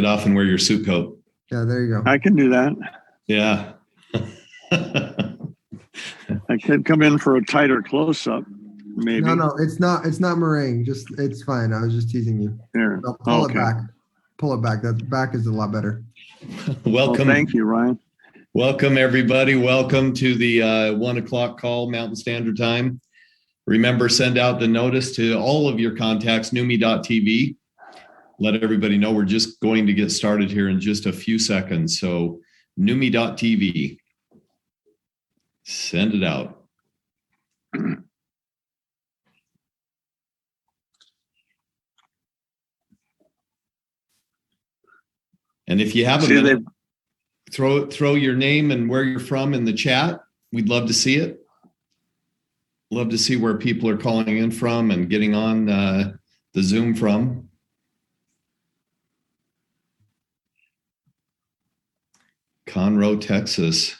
off and wear your suit coat. Yeah, there you go. I can do that. Yeah. I could come in for a tighter close-up, maybe. No, it's not meringue. It's fine. I was just teasing you. Here. No, pull it back. Pull it back. That back is a lot better. Welcome. Well, thank you, Ryan. Welcome, everybody. Welcome to the 1 o'clock call, Mountain Standard Time. Remember, send out the notice to all of your contacts, Neumi.tv. Let everybody know we're just going to get started here in just a few seconds. So Neumi.tv. Send it out. And if you have a minute, throw your name and where you're from in the chat. We'd love to see it. Love to see where people are calling in from and getting on the Zoom from. Conroe, Texas.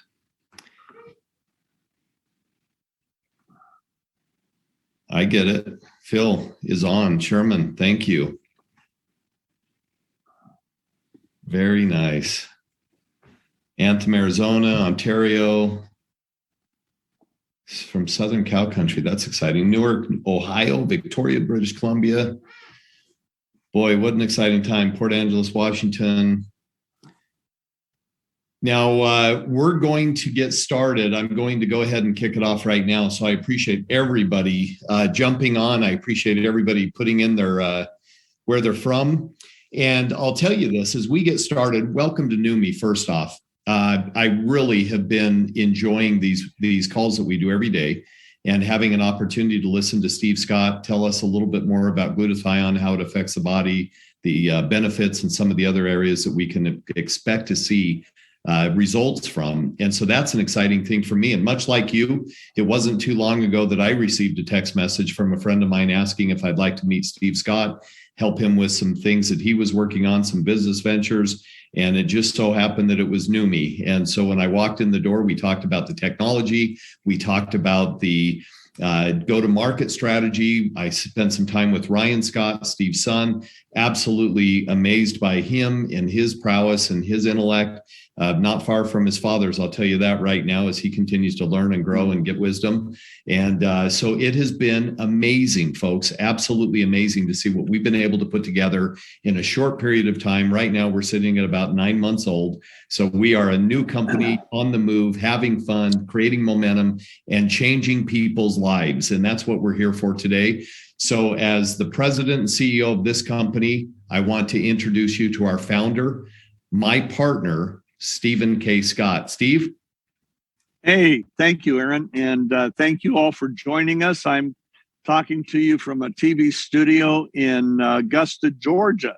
I get it. Phil is on. Sherman, thank you. Very nice. Anthem, Arizona, Ontario. From Southern Cow Country. That's exciting. Newark, Ohio, Victoria, British Columbia. Boy, what an exciting time. Port Angeles, Washington. Now, we're going to get started. I'm going to go ahead and kick it off right now. So I appreciate everybody jumping on. I appreciate everybody putting in their where they're from. And I'll tell you this, as we get started, welcome to Neumi, first off. I really have been enjoying these calls that we do every day and having an opportunity to listen to Steve Scott tell us a little bit more about glutathione, how it affects the body, the benefits, and some of the other areas that we can expect to see results from. And so that's an exciting thing for me. And much like you, it wasn't too long ago that I received a text message from a friend of mine asking if I'd like to meet Steve Scott, help him with some things that he was working on, some business ventures. And it just so happened that it was Neumi. And so when I walked in the door, we talked about the technology. We talked about the go-to-market strategy. I spent some time with Ryan Scott, Steve's son, absolutely amazed by him and his prowess and his intellect. Not far from his father's, I'll tell you that right now, as he continues to learn and grow and get wisdom. And so it has been amazing, folks, absolutely amazing to see what we've been able to put together in a short period of time. Right now, we're sitting at about 9 months old. So we are a new company on the move, having fun, creating momentum, and changing people's lives. And that's what we're here for today. So as the president and CEO of this company, I want to introduce you to our founder, my partner, Stephen K. Scott. Steve? Hey, thank you, Aaron. And thank you all for joining us. I'm talking to you from a TV studio in Augusta, Georgia.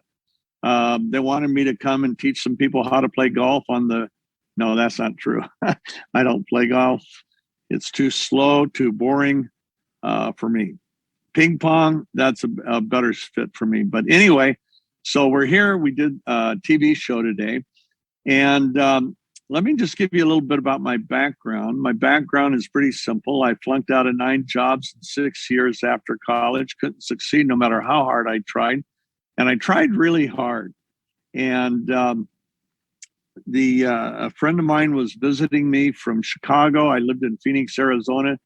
They wanted me to come and teach some people how to play golf on the... No, that's not true. I don't play golf. It's too slow, too boring for me. Ping pong, that's a better fit for me. But anyway, so we're here. We did a TV show today. And let me just give you a little bit about my background. My background is pretty simple. I flunked out of 9 jobs in 6 years after college. Couldn't succeed no matter how hard I tried. And I tried really hard. And a friend of mine was visiting me from Chicago. I lived in Phoenix, Arizona.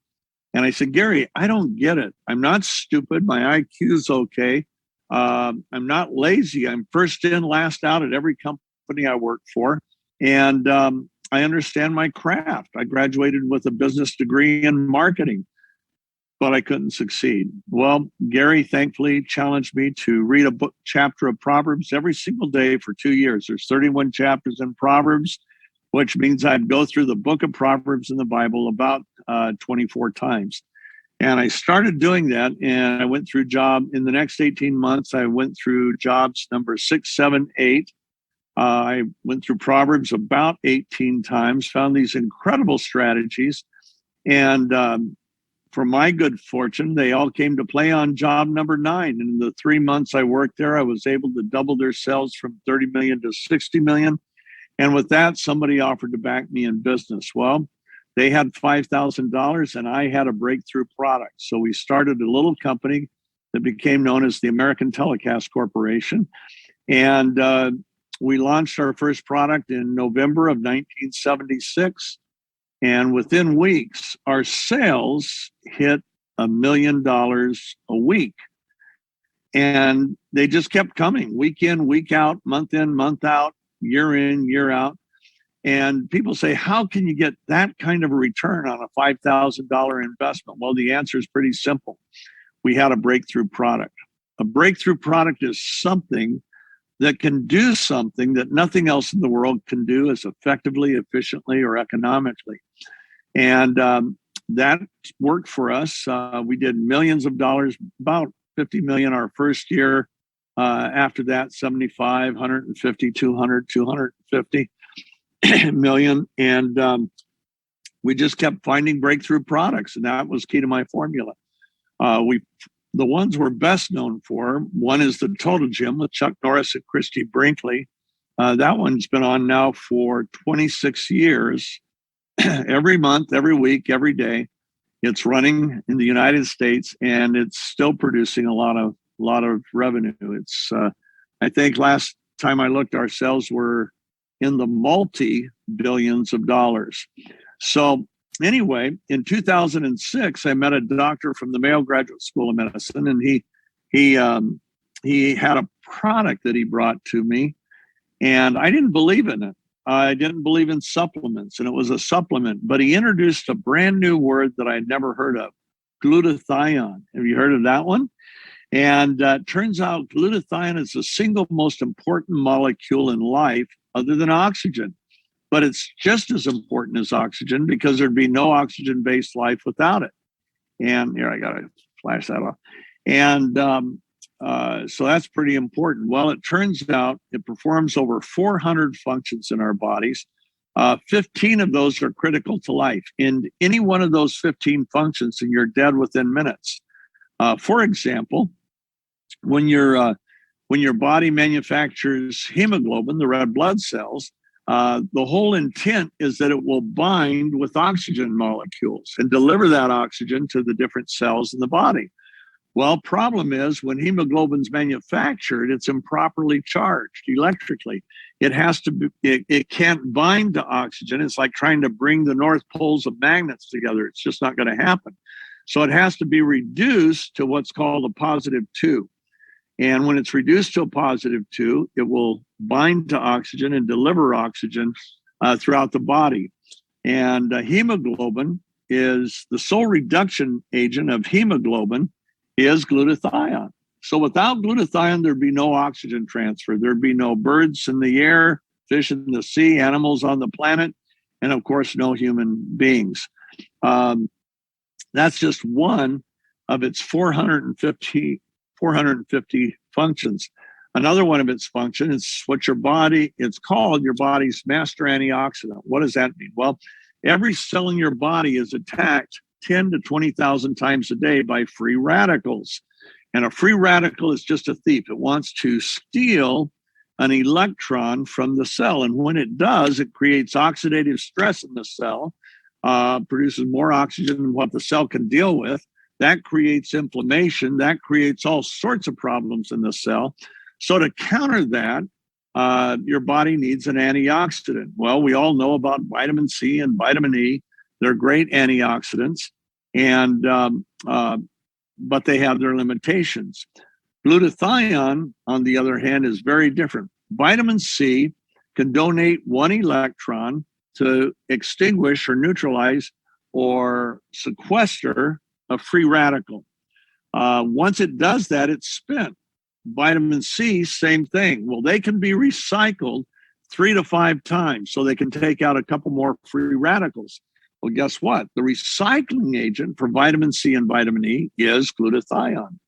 And I said, Gary, I don't get it. I'm not stupid. My IQ's okay. I'm not lazy. I'm first in, last out at every company I work for. And I understand my craft. I graduated with a business degree in marketing, but I couldn't succeed. Well, Gary thankfully challenged me to read a book chapter of Proverbs every single day for 2 years. There's 31 chapters in Proverbs, which means I'd go through the book of Proverbs in the Bible about 24 times. And I started doing that, and I went through in the next 18 months, I went through jobs number 6, 7, 8. I went through Proverbs about 18 times, found these incredible strategies. And for my good fortune, they all came to play on job number 9. And in the 3 months I worked there, I was able to double their sales from 30 million to 60 million. And with that, somebody offered to back me in business. Well, they had $5,000 and I had a breakthrough product. So we started a little company that became known as the American Telecast Corporation. And We launched our first product in November of 1976. And within weeks, our sales hit $1 million a week. And they just kept coming week in, week out, month in, month out, year in, year out. And people say, how can you get that kind of a return on a $5,000 investment? Well, the answer is pretty simple. We had a breakthrough product. A breakthrough product is something that can do something that nothing else in the world can do as effectively, efficiently, or economically. And that worked for us. We did millions of dollars, about 50 million our first year. After that, 75, 150, 200, 250 million. And we just kept finding breakthrough products. And that was key to my formula. The ones we're best known for, one is the Total Gym with Chuck Norris and Christy Brinkley. That one's been on now for 26 years. Every month, every week, every day. It's running in the United States, and it's still producing a lot of revenue. It's I think last time I looked, our sales were in the multi-billions of dollars. So anyway, in 2006, I met a doctor from the Mayo Graduate School of Medicine, and he had a product that he brought to me, and I didn't believe in it. I didn't believe in supplements, and it was a supplement, but he introduced a brand new word that I had never heard of, glutathione. Have you heard of that one? And turns out glutathione is the single most important molecule in life other than oxygen. But it's just as important as oxygen because there'd be no oxygen-based life without it. And here, I got to flash that off. And so that's pretty important. Well, it turns out it performs over 400 functions in our bodies. 15 of those are critical to life. In any one of those 15 functions, and you're dead within minutes. For example, when your body manufactures hemoglobin, the red blood cells, the whole intent is that it will bind with oxygen molecules and deliver that oxygen to the different cells in the body. Well, problem is when hemoglobin's manufactured, it's improperly charged electrically. It can't bind to oxygen. It's like trying to bring the north poles of magnets together. It's just not going to happen. So it has to be reduced to what's called a +2. And when it's reduced to a +2, it will bind to oxygen and deliver oxygen throughout the body. And hemoglobin is the sole reduction agent of hemoglobin is glutathione. So without glutathione, there'd be no oxygen transfer. There'd be no birds in the air, fish in the sea, animals on the planet, and of course, no human beings. That's just one of its 450 functions. Another one of its functions is what it's called your body's master antioxidant. What does that mean? Well, every cell in your body is attacked 10 to 20,000 times a day by free radicals. And a free radical is just a thief. It wants to steal an electron from the cell. And when it does, it creates oxidative stress in the cell, produces more oxygen than what the cell can deal with. That creates inflammation. That creates all sorts of problems in the cell. So to counter that, your body needs an antioxidant. Well, we all know about vitamin C and vitamin E. They're great antioxidants, and but they have their limitations. Glutathione, on the other hand, is very different. Vitamin C can donate one electron to extinguish or neutralize or sequester a free radical. Once it does that, it's spent. Vitamin C, same thing. Well, they can be recycled 3 to 5 times, so they can take out a couple more free radicals. Well, guess what? The recycling agent for vitamin C and vitamin E is glutathione.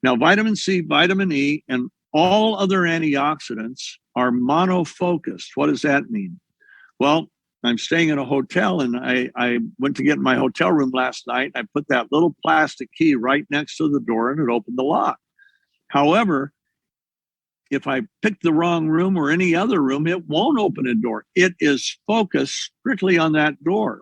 Now, vitamin C, vitamin E, and all other antioxidants are monofocused. What does that mean? Well, I'm staying in a hotel, and I went to get in my hotel room last night. I put that little plastic key right next to the door, and it opened the lock. However, if I pick the wrong room or any other room, it won't open a door. It is focused strictly on that door.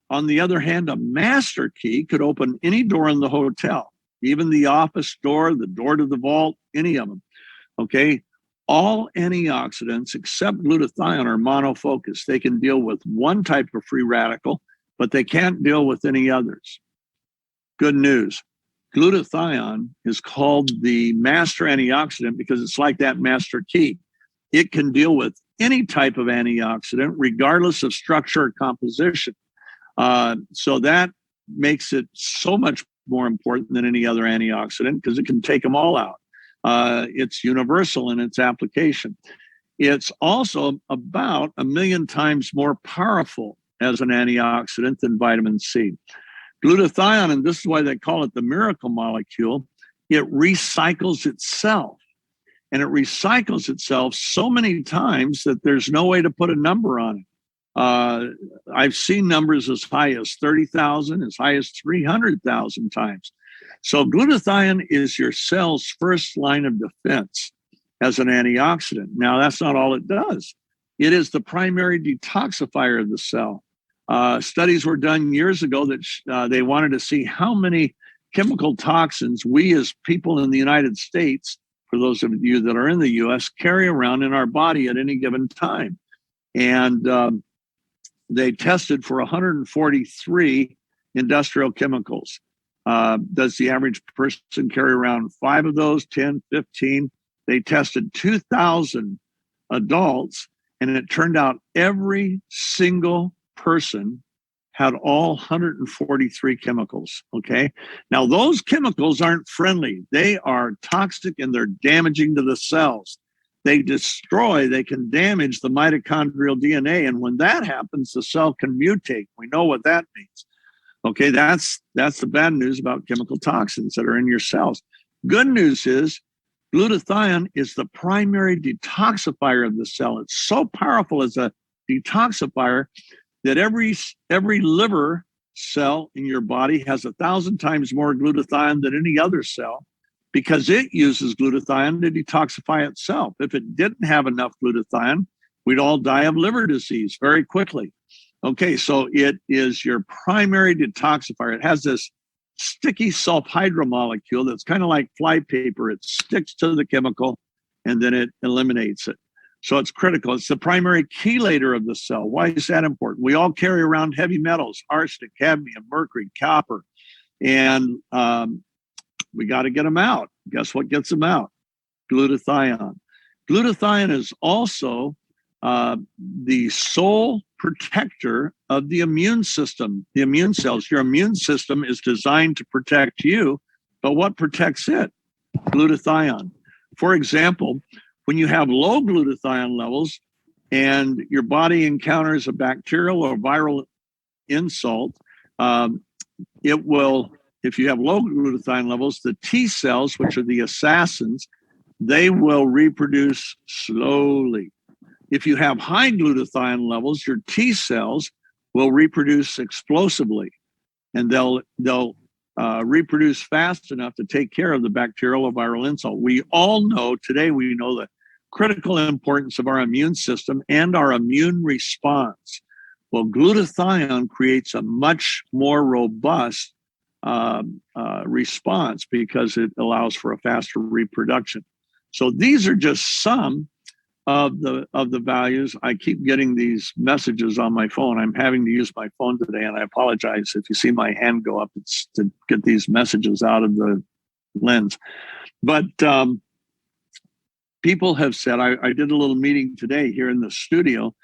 On the other hand, a master key could open any door in the hotel, even the office door, the door to the vault, any of them. Okay. All antioxidants except glutathione are monofocus. They can deal with one type of free radical, but they can't deal with any others. Good news. Glutathione is called the master antioxidant because it's like that master key. It can deal with any type of antioxidant, regardless of structure or composition. So that makes it so much more important than any other antioxidant because it can take them all out. It's universal in its application. It's also about 1 million times more powerful as an antioxidant than vitamin C. Glutathione, and this is why they call it the miracle molecule, it recycles itself. And it recycles itself so many times that there's no way to put a number on it. I've seen numbers as high as 30,000, as high as 300,000 times. So glutathione is your cell's first line of defense as an antioxidant. Now, that's not all it does. It is the primary detoxifier of the cell. Studies were done years ago that they wanted to see how many chemical toxins we as people in the United States, for those of you that are in the US, carry around in our body at any given time. And they tested for 143 industrial chemicals. Does the average person carry around 5 of those, 10, 15? They tested 2,000 adults, and it turned out every single person had all 143 chemicals, okay? Now, those chemicals aren't friendly. They are toxic and they're damaging to the cells. They can damage the mitochondrial DNA. And when that happens, the cell can mutate. We know what that means. Okay, that's the bad news about chemical toxins that are in your cells. Good news is glutathione is the primary detoxifier of the cell. It's so powerful as a detoxifier that every liver cell in your body has 1,000 times more glutathione than any other cell because it uses glutathione to detoxify itself. If it didn't have enough glutathione, we'd all die of liver disease very quickly. Okay, so it is your primary detoxifier. It has this sticky sulfhydryl molecule that's kind of like flypaper. It sticks to the chemical and then it eliminates it. So it's critical. It's the primary chelator of the cell. Why is that important? We all carry around heavy metals, arsenic, cadmium, mercury, copper, and we got to get them out. Guess what gets them out? Glutathione. Glutathione is also the sole protector of the immune system, the immune cells. Your immune system is designed to protect you, but what protects it? Glutathione. For example, when you have low glutathione levels and your body encounters a bacterial or viral insult, it will, if you have low glutathione levels, the T cells, which are the assassins, they will reproduce slowly. If you have high glutathione levels, your T cells will reproduce explosively, and they'll reproduce fast enough to take care of the bacterial or viral insult. We all know today, we know the critical importance of our immune system and our immune response. Well, glutathione creates a much more robust response because it allows for a faster reproduction. So these are just some of the values. I keep getting these messages on my phone. I'm having to use my phone today, and I apologize if you see my hand go up. It's to get these messages out of the lens. But people have said, I did a little meeting today here in the studio,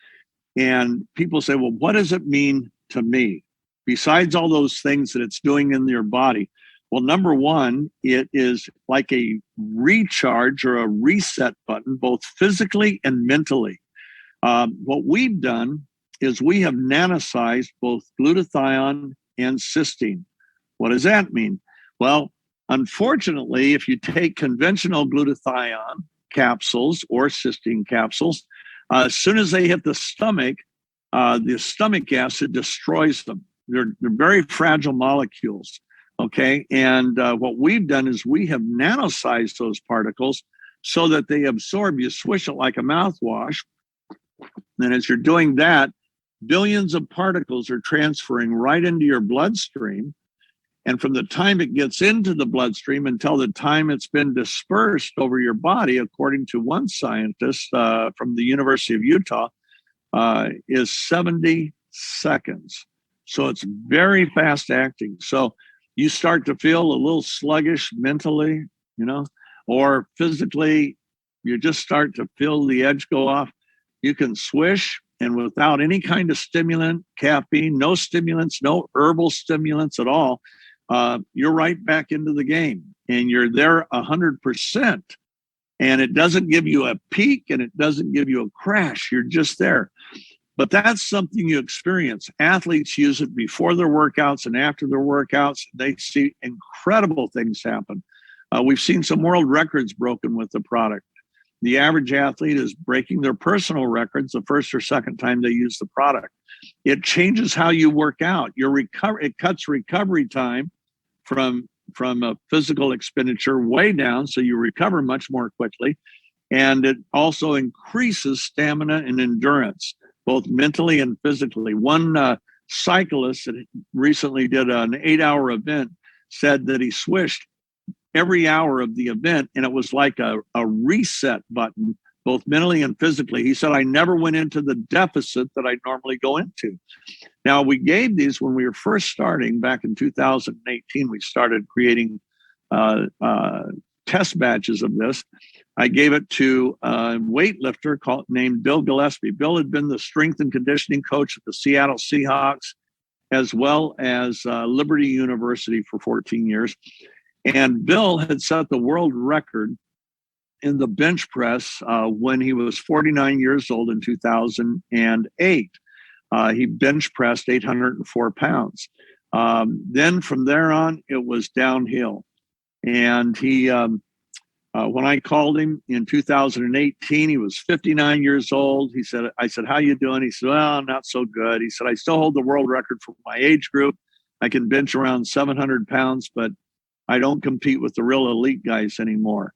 and people say, well, what does it mean to me? Besides all those things that it's doing in your body. Well, number one, it is like a recharge or a reset button, both physically and mentally. What we've done is we have nanosized both glutathione and cysteine. What does that mean? Well, unfortunately, if you take conventional glutathione capsules or cysteine capsules, as soon as they hit the stomach acid destroys them. They're very fragile molecules. Okay, and what we've done is we have nanosized those particles so that they absorb. You swish it like a mouthwash, and as you're doing that, billions of particles are transferring right into your bloodstream, And from the time it gets into the bloodstream until the time it's been dispersed over your body, according to one scientist from the University of Utah, is 70 seconds. So it's very fast acting. So you start to feel a little sluggish mentally, or physically, you just start to feel the edge go off. You can swish, and without any kind of stimulant, caffeine, no stimulants, no herbal stimulants at all, you're right back into the game, and you're there 100%. And it doesn't give you a peak, and it doesn't give you a crash. You're just there. But that's something you experience. Athletes use it before their workouts and after their workouts. They see incredible things happen. We've seen some world records broken with the product. The average athlete is breaking their personal records the first or second time they use the product. It changes how you work out. It cuts recovery time from a physical expenditure way down, so you recover much more quickly. And it also increases stamina and endurance, both mentally and physically. One cyclist that recently did an 8-hour event said that he swished every hour of the event, and it was like a reset button, both mentally and physically. He said, I never went into the deficit that I normally go into. Now, we gave these when we were first starting back in 2018. We started creating test batches of this. I gave it to a weightlifter named Bill Gillespie. Bill had been the strength and conditioning coach at the Seattle Seahawks, as well as Liberty University for 14 years. And Bill had set the world record in the bench press when he was 49 years old in 2008. He bench pressed 804 pounds. Then from there on, it was downhill. And he, when I called him in 2018, he was 59 years old. I said, how you doing? He said, well, not so good. He said, I still hold the world record for my age group. I can bench around 700 pounds, but I don't compete with the real elite guys anymore.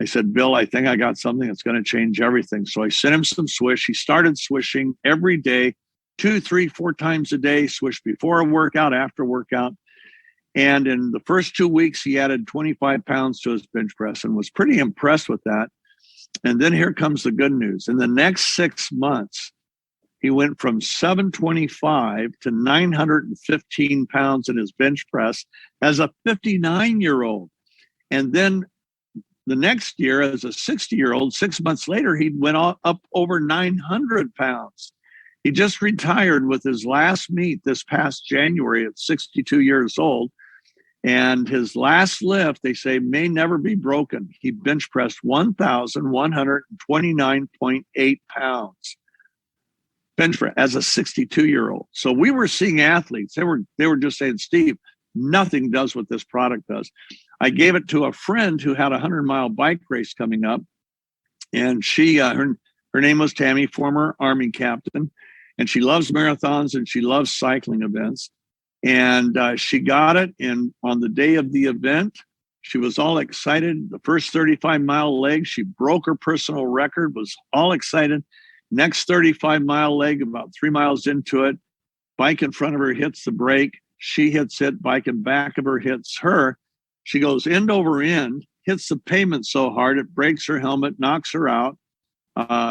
I said, Bill, I think I got something that's going to change everything. So I sent him some swish. He started swishing every day, 2, 3, 4 times a day, swish before a workout, after workout. And in the first 2 weeks, he added 25 pounds to his bench press and was pretty impressed with that. And then here comes the good news. In the next 6 months, he went from 725 to 915 pounds in his bench press as a 59-year-old. And then the next year, as a 60-year-old, 6 months later, he went up over 900 pounds. He just retired with his last meet this past January at 62 years old. And his last lift, they say, may never be broken. He bench pressed 1,129.8 pounds. Bench press as a 62-year-old. So we were seeing athletes. They were just saying, Steve, nothing does what this product does. I gave it to a friend who had a 100-mile bike race coming up. And she, her name was Tammy, former Army captain. And she loves marathons and she loves cycling events. And she got it. And on the day of the event, she was all excited. The first 35-mile leg, she broke her personal record, was all excited. Next 35-mile leg, about 3 miles into it, bike in front of her hits the brake. She hits it. Bike in back of her hits her. She goes end over end, hits the pavement so hard it breaks her helmet, knocks her out.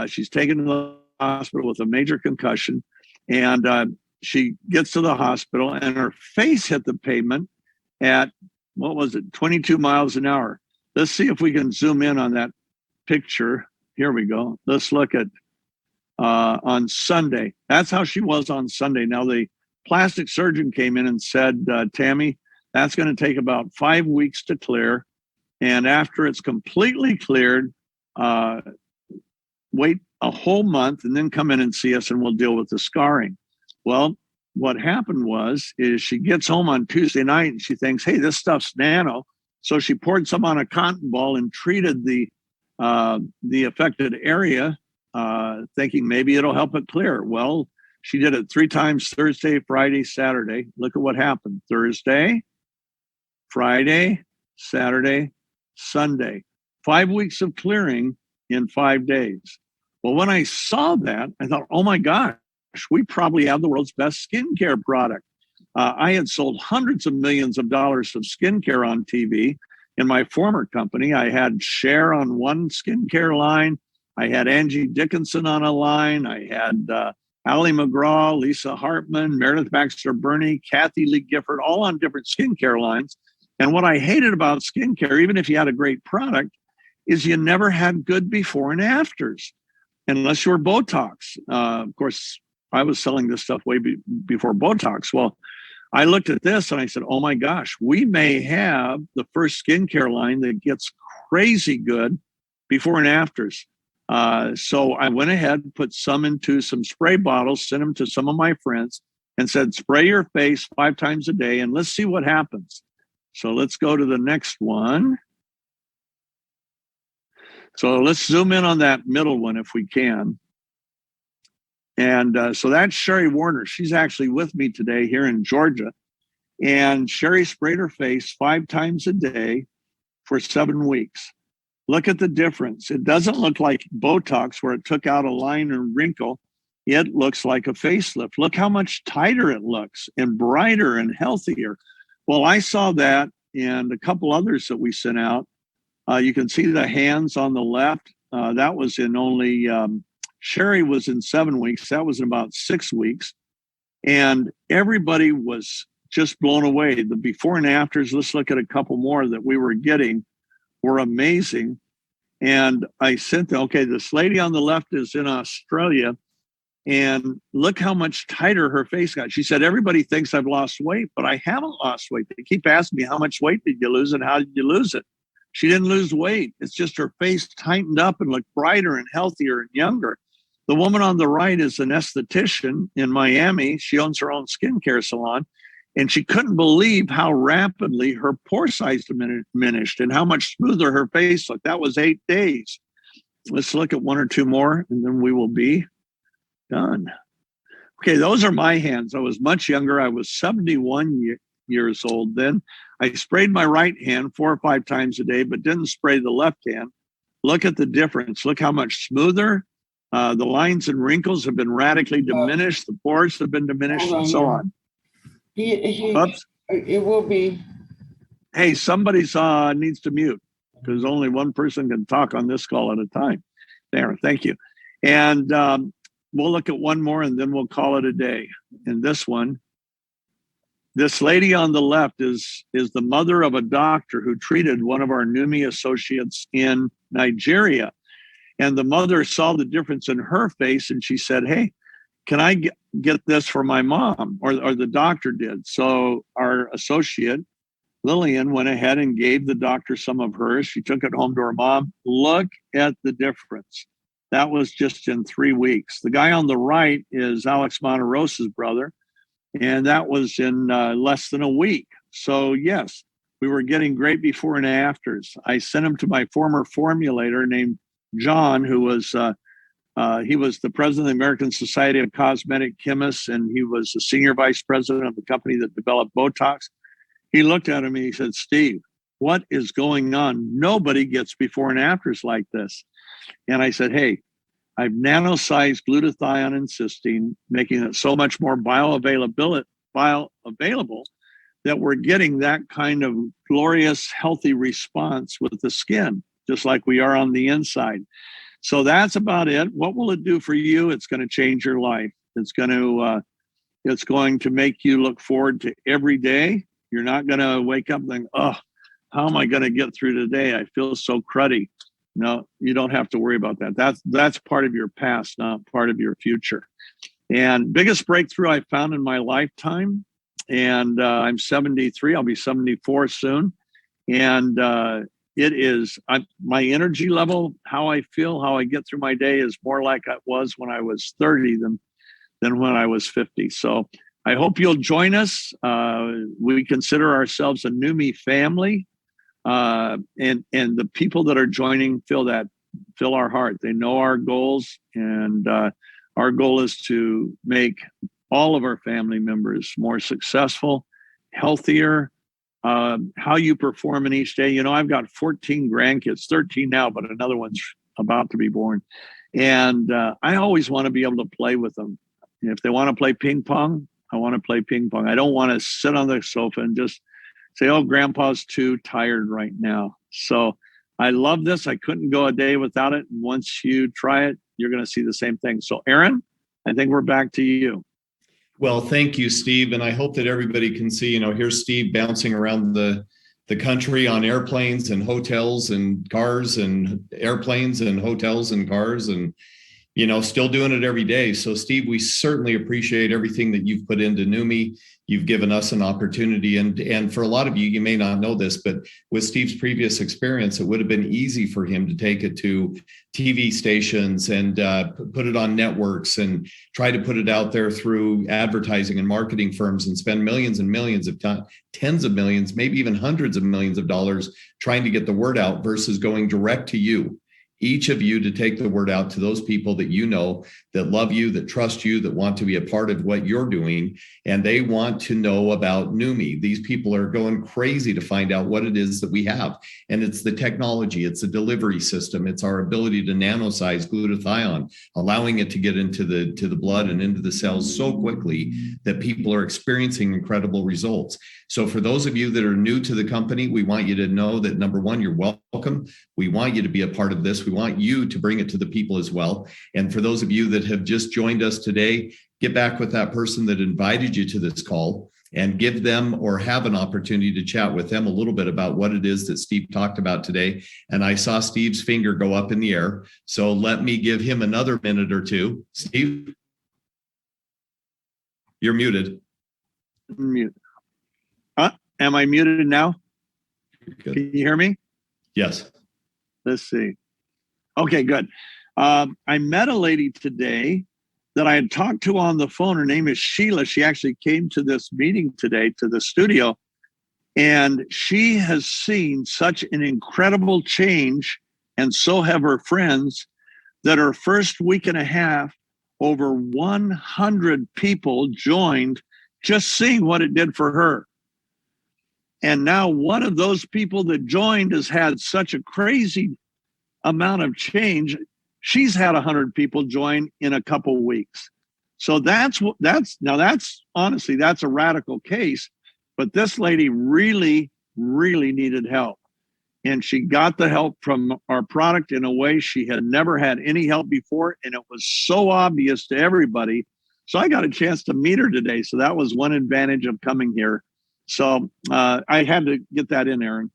She's taken to the hospital with a major concussion. And she gets to the hospital and her face hit the pavement at, 22 miles an hour. Let's see if we can zoom in on that picture. Here we go. Let's look at on Sunday. That's how she was on Sunday. Now, the plastic surgeon came in and said, Tammy, that's going to take about 5 weeks to clear. And after it's completely cleared, wait a whole month and then come in and see us and we'll deal with the scarring. Well, what happened is she gets home on Tuesday night and she thinks, hey, this stuff's nano. So she poured some on a cotton ball and treated the affected area, thinking maybe it'll help it clear. Well, she did it 3 times, Thursday, Friday, Saturday. Look at what happened. Thursday, Friday, Saturday, Sunday. 5 weeks of clearing in 5 days. Well, when I saw that, I thought, oh my gosh, we probably have the world's best skincare product. I had sold hundreds of millions of dollars of skincare on TV in my former company. I had Cher on one skincare line. I had Angie Dickinson on a line. I had Ali McGraw, Lisa Hartman, Meredith Baxter Burney, Kathy Lee Gifford, all on different skincare lines. And what I hated about skincare, even if you had a great product, is you never had good before and afters, unless you were Botox. Of course, I was selling this stuff way before Botox. Well, I looked at this and I said, oh my gosh, we may have the first skincare line that gets crazy good before and afters. So I went ahead and put some into some spray bottles, sent them to some of my friends and said, spray your face 5 times a day and let's see what happens. So let's go to the next one. So let's zoom in on that middle one if we can. And so that's Sherry Warner. She's actually with me today here in Georgia. And Sherry sprayed her face 5 times a day for 7 weeks. Look at the difference. It doesn't look like Botox where it took out a line or wrinkle. It looks like a facelift. Look how much tighter it looks and brighter and healthier. Well, I saw that and a couple others that we sent out. You can see the hands on the left. That was in only, Sherry was in 7 weeks. That was in about 6 weeks. And everybody was just blown away. The before and afters, let's look at a couple more that we were getting, were amazing. And I sent them, okay, this lady on the left is in Australia. And look how much tighter her face got. She said, everybody thinks I've lost weight, but I haven't lost weight. They keep asking me, how much weight did you lose and how did you lose it? She didn't lose weight. It's just her face tightened up and looked brighter and healthier and younger. The woman on the right is an esthetician in Miami. She owns her own skincare salon. And she couldn't believe how rapidly her pore size diminished and how much smoother her face looked. That was 8 days. Let's look at 1 or 2 more, and then we will be done. Okay, those are my hands. I was much younger. I was 71 years old then. I sprayed my right hand 4 or 5 times a day, but didn't spray the left hand. Look at the difference. Look how much smoother. The lines and wrinkles have been radically diminished. The pores have been diminished and so on. Oops. It will be. Hey, somebody needs to mute because only one person can talk on this call at a time. There, thank you. And we'll look at one more and then we'll call it a day. And this one, this lady on the left is the mother of a doctor who treated one of our Neumi associates in Nigeria. And the mother saw the difference in her face and she said, hey, can I get this for my mom? Or the doctor did. So our associate, Lillian, went ahead and gave the doctor some of hers. She took it home to her mom. Look at the difference. That was just in 3 weeks. The guy on the right is Alex Monterosa's brother. And that was in less than a week. So yes, we were getting great before and afters. I sent him to my former formulator named John, who was he was the president of the American Society of Cosmetic Chemists, and he was the senior vice president of the company that developed Botox. He looked at him and he said, Steve, what is going on? Nobody gets before and afters like this. And I said, hey, I've nanosized glutathione and cysteine, making it so much more bioavailable that we're getting that kind of glorious, healthy response with the skin, just like we are on the inside. So that's about it. What will it do for you? It's going to change your life. It's going to make you look forward to every day. You're not going to wake up and think, oh, how am I going to get through today? I feel so cruddy. No, you don't have to worry about that. That's part of your past, not part of your future. And biggest breakthrough I found in my lifetime, and I'm 73. I'll be 74 soon. And it is my energy level, how I feel, how I get through my day is more like it was when I was 30 than when I was 50. So I hope you'll join us. We consider ourselves a Neumi family. And the people that are joining fill our heart. They know our goals, and our goal is to make all of our family members more successful, healthier. How you perform in each day. You know, I've got 14 grandkids, 13 now, but another one's about to be born. And I always want to be able to play with them. If they want to play ping pong, I want to play ping pong. I don't want to sit on the sofa and just say, oh, grandpa's too tired right now. So I love this. I couldn't go a day without it. And once you try it, you're going to see the same thing. So Aaron, I think we're back to you. Well, thank you, Steve. And I hope that everybody can see, here's Steve bouncing around the country on airplanes and hotels and cars and airplanes and hotels and cars and, still doing it every day. So Steve, we certainly appreciate everything that you've put into Neumi. You've given us an opportunity. And for a lot of you, you may not know this, but with Steve's previous experience, it would have been easy for him to take it to TV stations and put it on networks and try to put it out there through advertising and marketing firms and spend millions and millions of time, tens of millions, maybe even hundreds of millions of dollars trying to get the word out versus going direct to you. Each of you to take the word out to those people that that love you, that trust you, that want to be a part of what you're doing, and they want to know about Neumi. These people are going crazy to find out what it is that we have. And it's the technology, it's the delivery system, it's our ability to nanosize glutathione, allowing it to get into the blood and into the cells so quickly that people are experiencing incredible results. So for those of you that are new to the company, we want you to know that number one, you're welcome. We want you to be a part of this. We want you to bring it to the people as well. And for those of you that have just joined us today, get back with that person that invited you to this call and give them or have an opportunity to chat with them a little bit about what it is that Steve talked about today. And I saw Steve's finger go up in the air. So let me give him another minute or two. Steve, you're muted. Mute. Am I muted now? Good. Can you hear me? Yes. Let's see. Okay, good. I met a lady today that I had talked to on the phone. Her name is Sheila. She actually came to this meeting today to the studio, and she has seen such an incredible change, and so have her friends, that her first week and a half, over 100 people joined just seeing what it did for her. And now one of those people that joined has had such a crazy amount of change. She's had 100 people join in a couple of weeks. So that's honestly, that's a radical case. But this lady really, really needed help. And she got the help from our product in a way she had never had any help before. And it was so obvious to everybody. So I got a chance to meet her today. So that was one advantage of coming here. So I had to get that in, Aaron.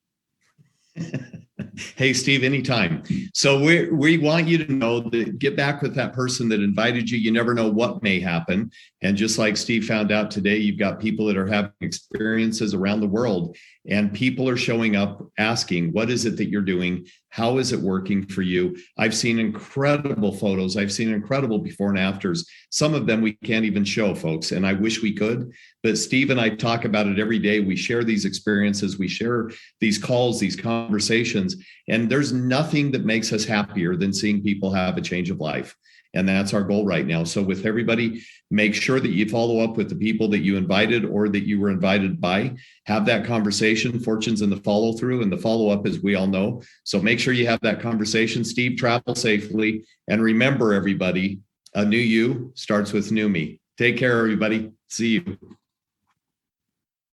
Hey, Steve, anytime. So we want you to know that get back with that person that invited you. You never know what may happen. And just like Steve found out today, you've got people that are having experiences around the world, and people are showing up asking, what is it that you're doing? How is it working for you? I've seen incredible photos. I've seen incredible before and afters. Some of them we can't even show, folks, and I wish we could. But Steve and I talk about it every day. We share these experiences. We share these calls, these conversations, and there's nothing that makes us happier than seeing people have a change of life. And that's our goal right now. So with everybody, make sure that you follow up with the people that you invited or that you were invited by. Have that conversation. Fortune's in the follow through, and the follow up, as we all know. So make sure you have that conversation. Steve, travel safely. And remember, everybody, a new you starts with Neumi. Take care, everybody. See you.